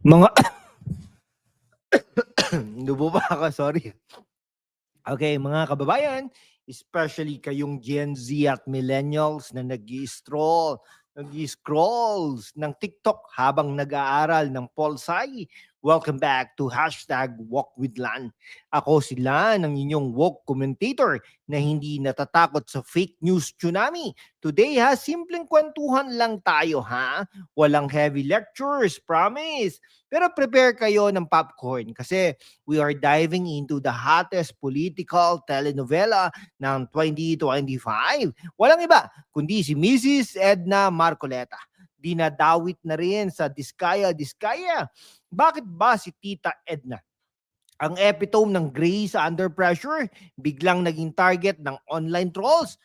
Mga Inubo pa ako, sorry. Okay, mga kababayan, especially kayong Gen Z at millennials na nag-scrolls ng TikTok habang nag-aaral ng Polsci. Welcome back to #WalkWithLan. Ako si Lan, ang inyong woke commentator na hindi natatakot sa fake news tsunami. Today simpleng kwentuhan lang tayo Walang heavy lectures, promise. Pero prepare kayo ng popcorn kasi we are diving into the hottest political telenovela ng 2025. Walang iba kundi si Mrs. Edna Marcoleta. Dinadawit na rin sa Diskaya. Bakit ba si Tita Edna, ang epitome ng grace under pressure, biglang naging target ng online trolls?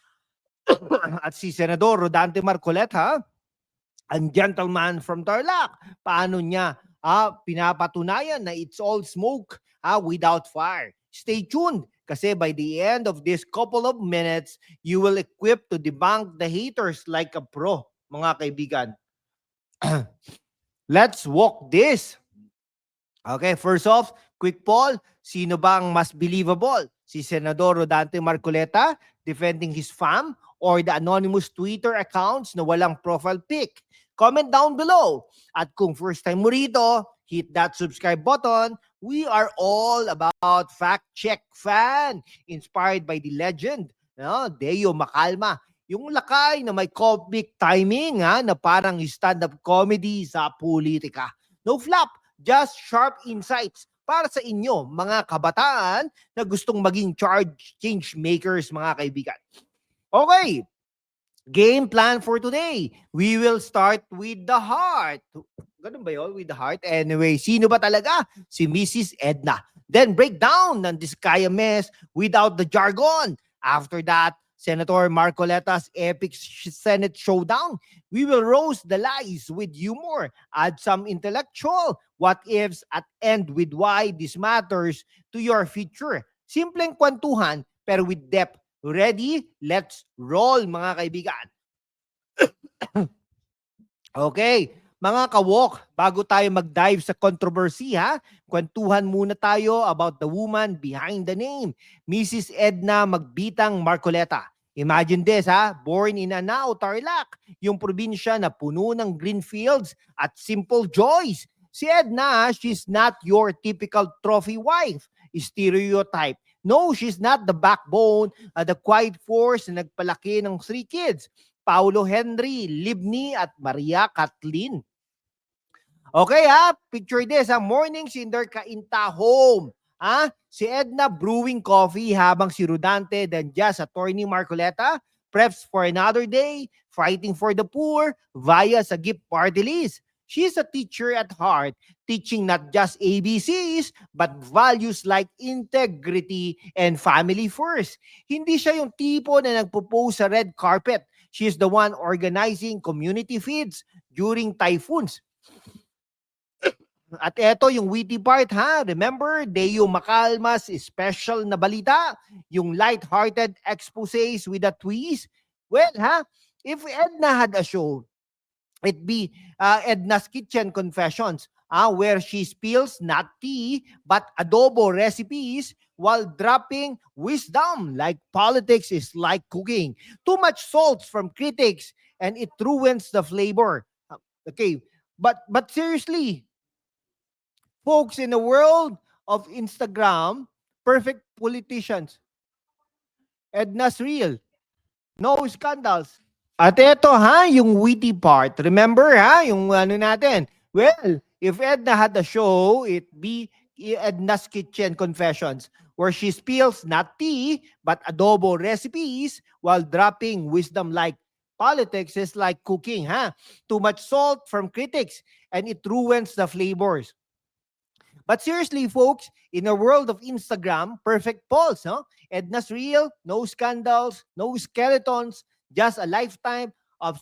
At si Senador Rodante Marcoleta, ang gentleman from Tarlac, paano niya pinapatunayan na it's all smoke without fire? Stay tuned kasi by the end of this couple of minutes, you will equip to debunk the haters like a pro, mga kaibigan. Let's walk this. Okay, first off, quick poll. Sino bang mas believable? Si Senador Rodante Marcoleta defending his fam or the anonymous Twitter accounts na walang profile pic? Comment down below. At kung first time mo rito, hit that subscribe button. We are all about fact check fan, inspired by the legend, Deo Macalma. Yung lakay na may comic timing na parang stand-up comedy sa politika. No flap, just sharp insights para sa inyo, mga kabataan na gustong maging change makers, mga kaibigan. Okay, game plan for today. We will start with the heart. Ganun ba yun? With the heart? Anyway, sino ba talaga? Si Mrs. Edna. Then break down ng Diskaya mess without the jargon. After that, Senator Marcoleta's epic Senate showdown. We will roast the lies with humor, add some intellectual what-ifs, at end with why this matters to your future. Simpleng kwentuhan, pero with depth. Ready? Let's roll, mga kaibigan. Okay, mga ka-walk, bago tayo mag-dive sa controversy kwentuhan muna tayo about the woman behind the name, Mrs. Edna Magbitang Marcoleta. Imagine this born in Anao, Tarlac, yung probinsya na puno ng green fields at simple joys. Si Edna, she's not your typical trophy wife, stereotype. No, she's not the backbone, the quiet force na nagpalaki ng 3 kids. Paulo Henry, Libni at Maria Kathleen. Okay picture this mornings in their Cainta home. Si Edna brewing coffee habang si Rodante then just attorney Marcoleta preps for another day, fighting for the poor via sa gift party list. She's a teacher at heart, teaching not just ABCs, but values like integrity and family first. Hindi siya yung tipo na nagpo-post sa red carpet. She's the one organizing community feeds during typhoons. At eto yung witty part Remember, Deo Macalma's special na balita, yung light-hearted exposés with a twist. Well if Edna had a show, it'd be Edna's Kitchen Confessions, where she spills not tea but adobo recipes while dropping wisdom like politics is like cooking. Too much salt from critics and it ruins the flavor. Okay, but seriously, folks, in the world of Instagram, perfect politicians. Edna's real. No scandals. At eto yung witty part. Remember yung ano natin. Well, if Edna had a show, it'd be Edna's Kitchen Confessions, where she spills not tea, but adobo recipes while dropping wisdom like politics is like cooking. Too much salt from critics and it ruins the flavors. But seriously, folks, in a world of Instagram, perfect polls, Edna's real, no scandals, no skeletons, just a lifetime of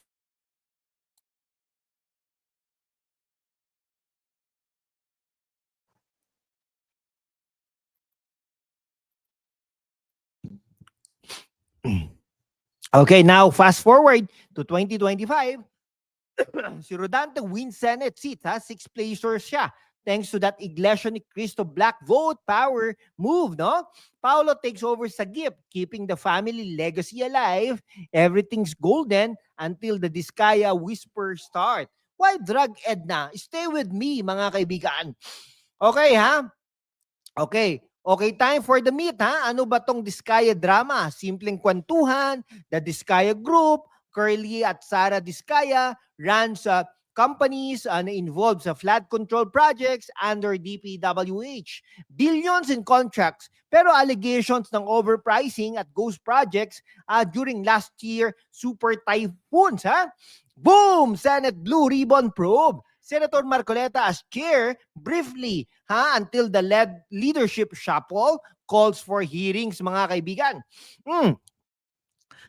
Okay, now fast forward to 2025. Si Rodante wins Senate seat, 6 places siya. thanks to that Iglesia ni Cristo Black vote power move, no? Paulo takes over sa gift, keeping the family legacy alive. Everything's golden until the Diskaya whispers start. Why drug Edna? Stay with me, mga kaibigan. Okay, ha? Okay. Okay, time for the meat, ha? Ano ba tong Diskaya drama? Simpleng kwentuhan, the Diskaya Group, Curly at Sara Diskaya runs companies na involved sa flood control projects under DPWH. Billions in contracts, pero allegations ng overpricing at ghost projects during last year super typhoons, ha? Boom! Senate Blue Ribbon probe. Senator Marcoleta as chair briefly until the leadership shuffle calls for hearings, mga kaibigan.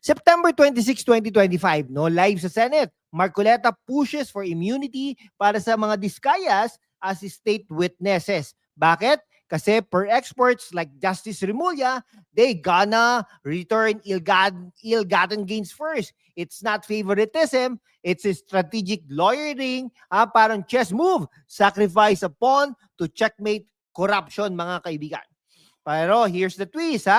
September 26, 2025, no live sa Senate. Marcoleta pushes for immunity para sa mga Diskayas as state witnesses. Bakit? Kasi per experts like Justice Remulla, they gonna return ill-gotten gains first. It's not favoritism, it's a strategic lawyering, parang chess move, sacrifice a pawn to checkmate corruption, mga kaibigan. Pero here's the twist,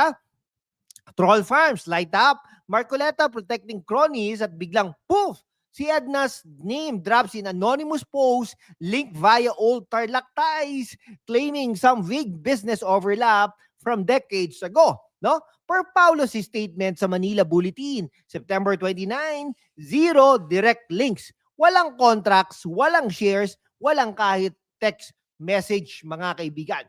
Troll farms light up, Marcoleta protecting cronies at biglang poof! Si Edna's name drops in anonymous post linked via old Tarlac ties, claiming some vague business overlap from decades ago. No? Per Paulo's statement sa Manila Bulletin, September 29, zero direct links. Walang contracts, walang shares, walang kahit text message, mga kaibigan.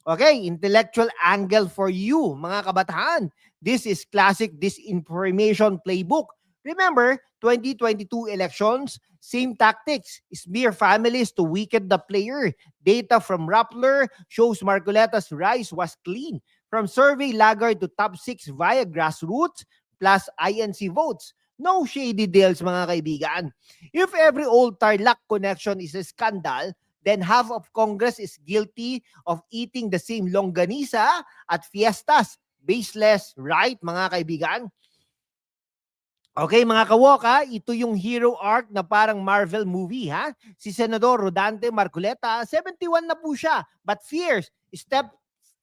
Okay, intellectual angle for you, mga kabataan. This is classic disinformation playbook. Remember, 2022 elections, same tactics. Smear families to weaken the player. Data from Rappler shows Marcoleta's rise was clean. From survey laggard to top 6 via grassroots plus INC votes. No shady deals, mga kaibigan. If every old Tarlac connection is a scandal, then half of Congress is guilty of eating the same longganisa at fiestas. Baseless, right, mga kaibigan? Okay, mga kawok, ito yung hero arc na parang Marvel movie, Si Senador Rodante Marcoleta, 71 na po siya, but fierce, step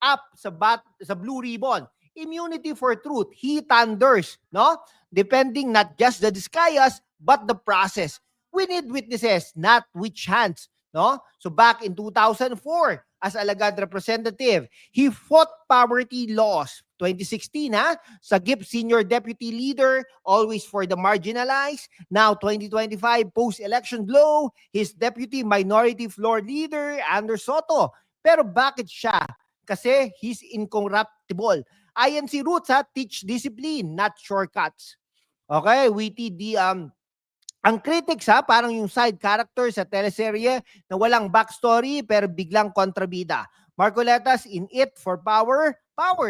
up sa Blue Ribbon. Immunity for truth, he thunders, no? Depending not just the Diskayas, but the process. We need witnesses, not witch hands, no? So back in 2004, as alagad representative, he fought poverty laws. 2016, sa GIP Senior Deputy Leader, always for the marginalized. Now, 2025, post-election blow, his Deputy Minority Floor Leader, Ander Soto. Pero bakit siya? Kasi he's incorruptible. INC roots, teach discipline, not shortcuts. Okay, witty ang critics, parang yung side character sa teleserye na walang backstory pero biglang kontrabida. Marcoleta's in it for power.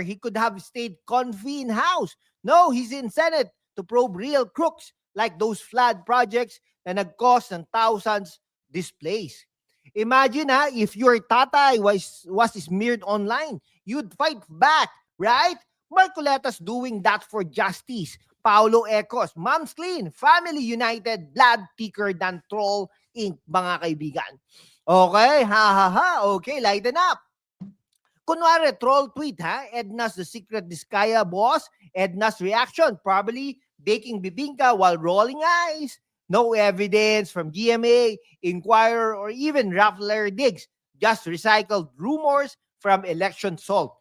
He could have stayed comfy in house. No, he's in Senate to probe real crooks like those flood projects na nag-cost ng thousands displays. Imagine if your tatay was smeared online, you'd fight back, right? Marcoleta's doing that for justice. Paulo echoes, Mom's clean, family united, blood thicker than troll ink, mga kaibigan. Okay, okay, lighten up. Kunwari, troll tweet, Edna's the secret Diskaya boss. Edna's reaction, probably baking bibingka while rolling eyes. No evidence from GMA, Inquirer, or even Rappler digs. Just recycled rumors from election salt.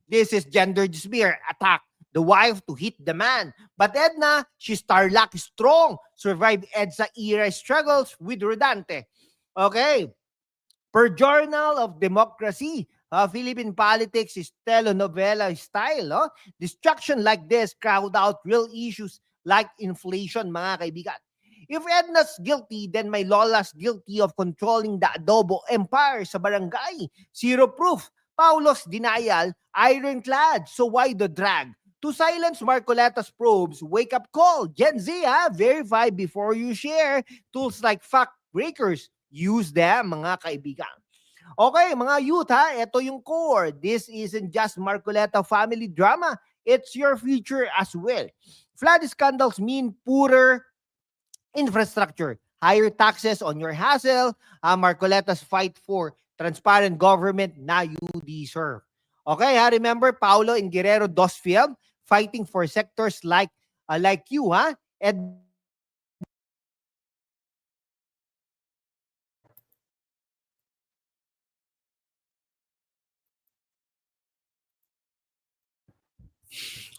This is gender smear attack. The wife to hit the man. But Edna, she's Tarlac strong. Survived EDSA era struggles with Rodante. Okay. Per Journal of Democracy, Philippine politics is telenovela style. No? Distraction like this crowd out real issues like inflation, mga kaibigan. If Edna's guilty, then my Lola's guilty of controlling the adobo empire sa barangay. Zero proof. Paulo's denial, ironclad. So why the drag? To silence Marcoleta's probes, wake up call. Gen Z, verify before you share. Tools like fact breakers, use them, mga kaibigan. Okay, mga youth, ito yung core. This isn't just Marcoleta family drama. It's your future as well. Flood scandals mean poorer infrastructure, higher taxes on your hassle, Marcoleta's fight for transparent government na you deserve. Okay, remember Paulo and Guerrero Dosfield fighting for sectors like you, and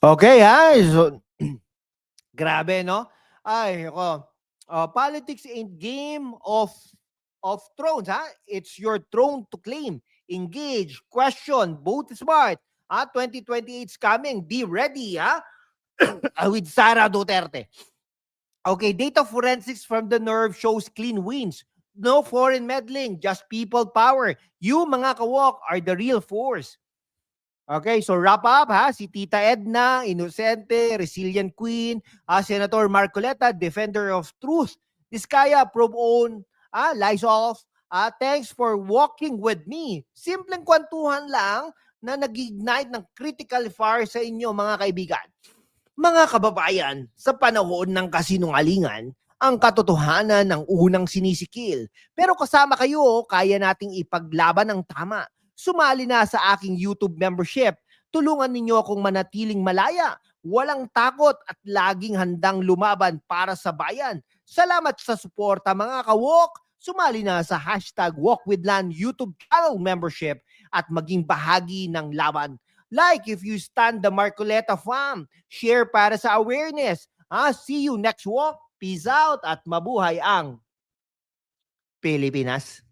okay, so grabe, no? Ay, ako. Politics ain't game of thrones, It's your throne to claim. Engage, question, vote smart. 2028 is coming. Be ready, with Sara Duterte. Okay, data forensics from the nerve shows clean wins. No foreign meddling, just people power. You, mga kawok, are the real force. Okay, so wrap up, si Tita Edna, Inosente, Resilient Queen, Senator Marcoleta, Defender of Truth, Diskaya, Probe On, Lies Off, thanks for walking with me. Simpleng kwentuhan lang na nag-ignite ng critical fire sa inyo, mga kaibigan. Mga kababayan, sa panahon ng kasinungalingan, ang katotohanan ng unang sinisikil. Pero kasama kayo, kaya nating ipaglaban ang tama. Sumali na sa aking YouTube membership. Tulungan ninyo akong manatiling malaya, walang takot at laging handang lumaban para sa bayan. Salamat sa suporta, mga kawok. Sumali na sa #WalkWithLand YouTube channel membership at maging bahagi ng laban. Like if you stand the Marcoleta fam. Share para sa awareness. See you next walk. Peace out at mabuhay ang Pilipinas.